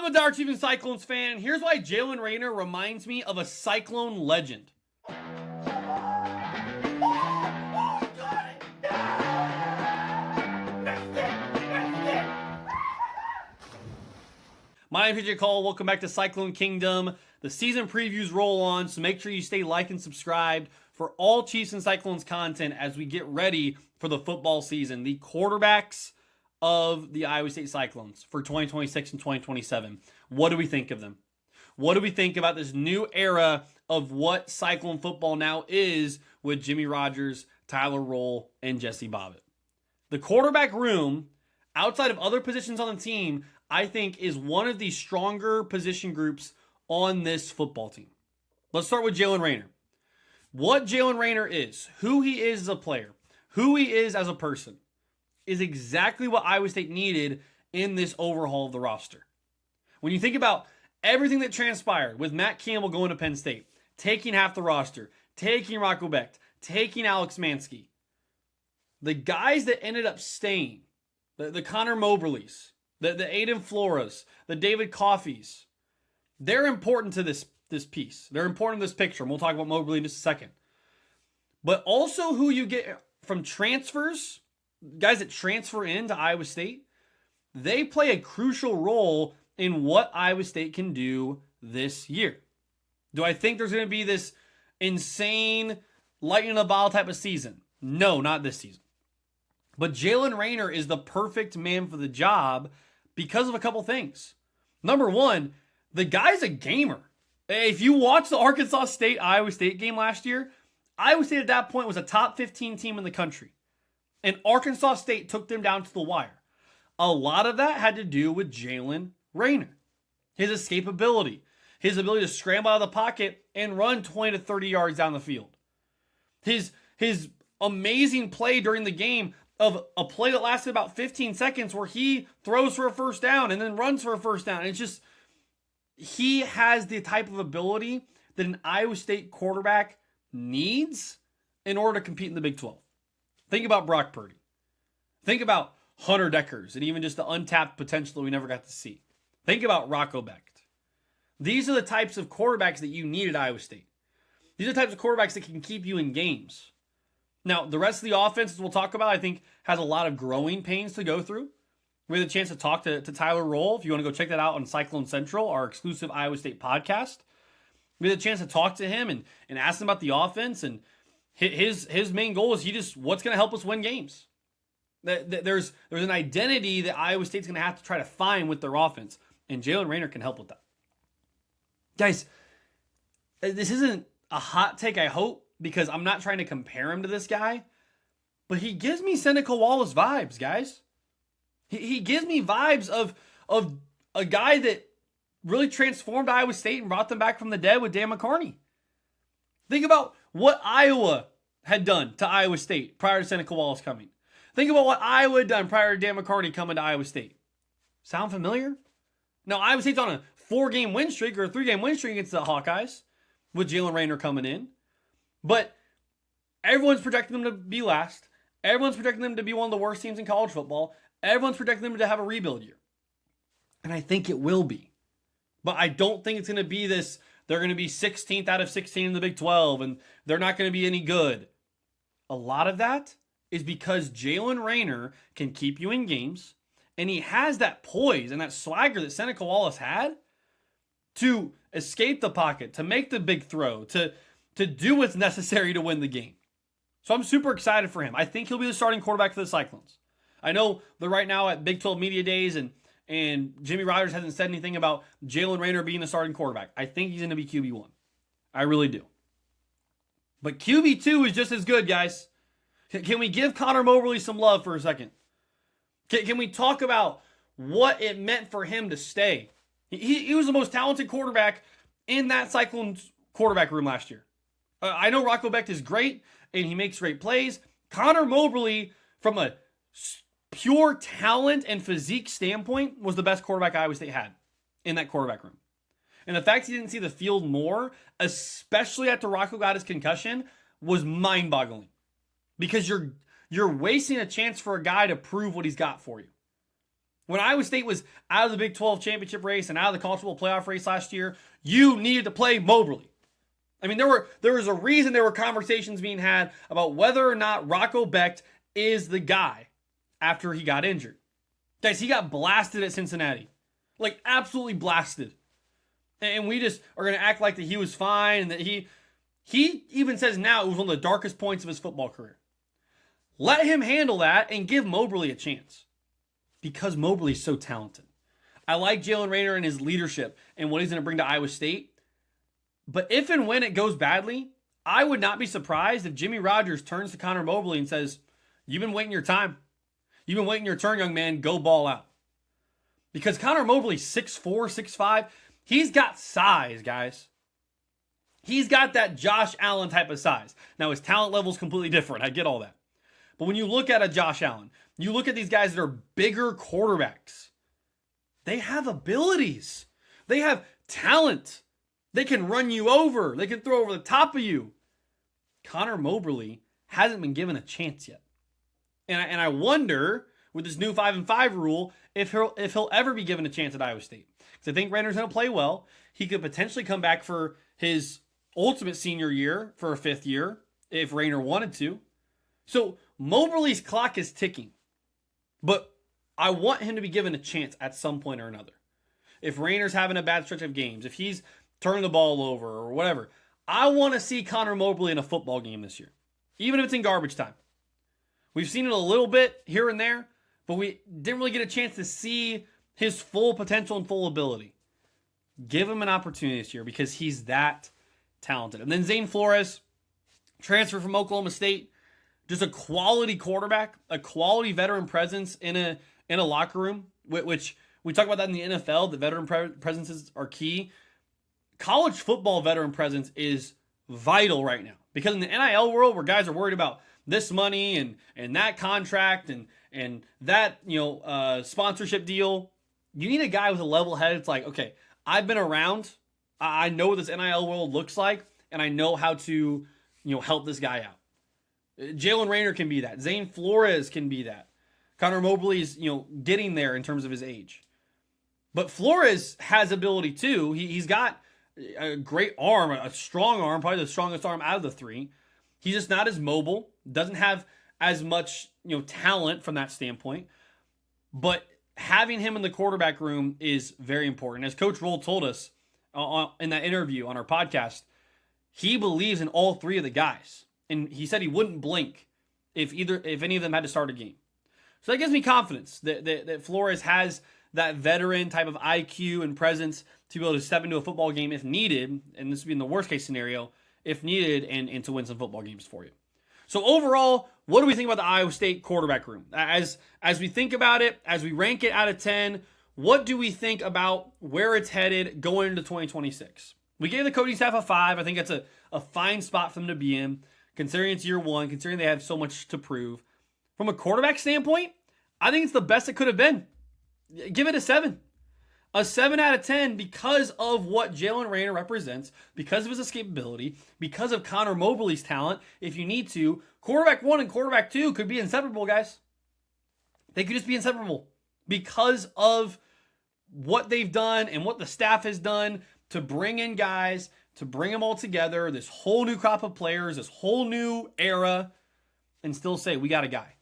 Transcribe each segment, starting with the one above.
I'm a Dark Chiefs Cyclones fan. Here's why Jaylen Raynor reminds me of a Cyclone legend. My name is PJ Cole. Welcome back to Cyclone Kingdom. The season previews roll on, so make sure you stay like and subscribed for all Chiefs and Cyclones content as we get ready for the football season. The quarterbacks of the Iowa State Cyclones for 2026 and 2027. What do we think of them? What do we think about this new era of what Cyclone football now is with Jimmy Rogers, Tyler Roll, and Jesse Bobbitt? The quarterback room, outside of other positions on the team, I think is one of the stronger position groups on this football team. Let's start with Jaylen Raynor. What Jaylen Raynor is, who he is as a player, who he is as a person, is exactly what Iowa State needed in this overhaul of the roster. When you think about everything that transpired with Matt Campbell going to Penn State, taking half the roster, taking Rocco Becht, taking Alex Mansky, the guys that ended up staying, the Connor Moberlys, the Aiden Flores, the David Coffees, they're important to this piece. They're important to this picture, and we'll talk about Moberly in just a second. But also who you get from transfers, guys that transfer into Iowa State, they play a crucial role in what Iowa State can do this year. Do I think there's going to be this insane lightning in a bottle type of season? No, not this season. But Jaylen Raynor is the perfect man for the job because of a couple things. Number one, the guy's a gamer. If you watch the Arkansas State-Iowa State game last year, Iowa State at that point was a top 15 team in the country. And Arkansas State took them down to the wire. A lot of that had to do with Jaylen Raynor. His escapability. His ability to scramble out of the pocket and run 20 to 30 yards down the field. His amazing play during the game of a play that lasted about 15 seconds where he throws for a first down and then runs for a first down. It's just, he has the type of ability that an Iowa State quarterback needs in order to compete in the Big 12. Think about Brock Purdy. Think about Hunter Deckers and even just the untapped potential that we never got to see. Think about Rocco Becht. These are the types of quarterbacks that you need at Iowa State. These are the types of quarterbacks that can keep you in games. Now, the rest of the offense, as we'll talk about, I think has a lot of growing pains to go through. We had a chance to talk to Tyler Roll. If you want to go check that out on Cyclone Central, our exclusive Iowa State podcast. We had a chance to talk to him and ask him about the offense, and his main goal is what's going to help us win games. There's an identity that Iowa State's going to have to try to find with their offense, and Jaylen Raynor can help with that. Guys, this isn't a hot take, I hope, because I'm not trying to compare him to this guy, but he gives me Seneca Wallace vibes, guys. He gives me vibes of a guy that really transformed Iowa State and brought them back from the dead with Dan McCarney. Think about what Iowa had done to Iowa State prior to Seneca Wallace coming. Think about what Iowa had done prior to Dan McCarney coming to Iowa State. Sound familiar? Now, Iowa State's on a 4-game win streak or a 3-game win streak against the Hawkeyes with Jaylen Raynor coming in. But everyone's projecting them to be last. Everyone's projecting them to be one of the worst teams in college football. Everyone's projecting them to have a rebuild year. And I think it will be. But I don't think it's going to be this, they're going to be 16th out of 16 in the Big 12, and they're not going to be any good. A lot of that is because Jaylen Raynor can keep you in games, and he has that poise and that swagger that Seneca Wallace had to escape the pocket, to make the big throw, to do what's necessary to win the game. So I'm super excited for him. I think he'll be the starting quarterback for the Cyclones. I know they're right now at Big 12 Media Days, and Jimmy Rogers hasn't said anything about Jaylen Raynor being the starting quarterback. I think he's going to be QB1. I really do. But QB2 is just as good, guys. Can we give Connor Moberly some love for a second? Can we talk about what it meant for him to stay? He was the most talented quarterback in that Cyclones quarterback room last year. I know Rocco Becht is great, and he makes great plays. Connor Moberly, from a pure talent and physique standpoint, was the best quarterback Iowa State had in that quarterback room. And the fact he didn't see the field more, especially after Rocco got his concussion, was mind-boggling. Because you're wasting a chance for a guy to prove what he's got for you. When Iowa State was out of the Big 12 championship race and out of the college football playoff race last year, you needed to play Moberly. I mean, there was a reason there were conversations being had about whether or not Rocco Becht is the guy after he got injured. Guys, he got blasted at Cincinnati. Like, absolutely blasted. And we just are going to act like that he was fine and that he even says now it was one of the darkest points of his football career. Let him handle that and give Moberly a chance. Because Moberly's so talented. I like Jaylen Raynor and his leadership and what he's going to bring to Iowa State. But if and when it goes badly, I would not be surprised if Jimmy Rogers turns to Connor Moberly and says, you've been waiting your time. You've been waiting your turn, young man. Go ball out. Because Connor Moberly's 6'4", 6'5". He's got size, guys. He's got that Josh Allen type of size. Now, his talent level is completely different. I get all that. But when you look at a Josh Allen, you look at these guys that are bigger quarterbacks. They have abilities. They have talent. They can run you over. They can throw over the top of you. Connor Moberly hasn't been given a chance yet. And I wonder, with this new 5-5 rule, if he'll ever be given a chance at Iowa State. Because I think Raynor's going to play well. He could potentially come back for his ultimate senior year for a 5th year if Raynor wanted to. So Moberly's clock is ticking. But I want him to be given a chance at some point or another. If Raynor's having a bad stretch of games, if he's turning the ball over or whatever, I want to see Connor Moberly in a football game this year. Even if it's in garbage time. We've seen it a little bit here and there, but we didn't really get a chance to see his full potential and full ability. Give him an opportunity this year because he's that talented. And then Zane Flores, transfer from Oklahoma State, just a quality quarterback, a quality veteran presence in a locker room, which we talk about that in the NFL, the veteran presences are key. College football veteran presence is vital right now because in the NIL world where guys are worried about this money and that contract and that sponsorship deal, you need a guy with a level head. It's like, okay, I've been around, I know what this NIL world looks like, and I know how to help this guy out. Jaylen Raynor can be that. Zane Flores can be that. Connor Moberly's getting there in terms of his age. But Flores has ability too. He's got a great arm, a strong arm, probably the strongest arm out of the three. He's just not as mobile, doesn't have as much talent from that standpoint. But having him in the quarterback room is very important. As Coach Roll told us in that interview on our podcast, he believes in all three of the guys. And he said he wouldn't blink if any of them had to start a game. So that gives me confidence that Flores has that veteran type of IQ and presence to be able to step into a football game if needed, and this would be in the worst case scenario, if needed, and to win some football games for you. So overall, what do we think about the Iowa State quarterback room? As we think about it, as we rank it out of 10, what do we think about where it's headed going into 2026? We gave the coaching staff a 5. I think that's a fine spot for them to be in, considering it's year one, considering they have so much to prove. From a quarterback standpoint, I think it's the best it could have been. Give it a 7. A 7 out of 10 because of what Jaylen Raynor represents, because of his escapability, because of Connor Moberly's talent. If you need to, quarterback 1 and quarterback 2 could be inseparable, guys. They could just be inseparable because of what they've done and what the staff has done to bring in guys, to bring them all together, this whole new crop of players, this whole new era, and still say, we got a guy.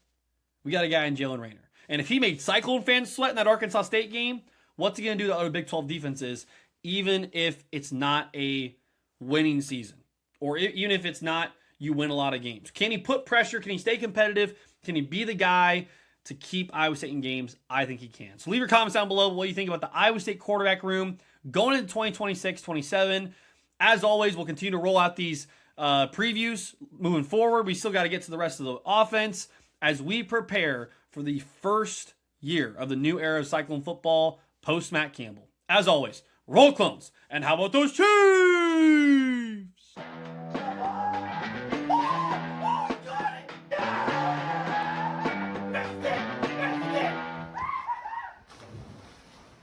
We got a guy in Jaylen Raynor. And if he made Cyclone fans sweat in that Arkansas State game, what's he going to do to other Big 12 defenses, even if it's not a winning season? Or even if it's not, you win a lot of games. Can he put pressure? Can he stay competitive? Can he be the guy to keep Iowa State in games? I think he can. So leave your comments down below what you think about the Iowa State quarterback room going into 2026-27. As always, we'll continue to roll out these previews moving forward. We still got to get to the rest of the offense as we prepare for the first year of the new era of Cyclone football post Matt Campbell. As always, roll Clones, and how about those Chiefs?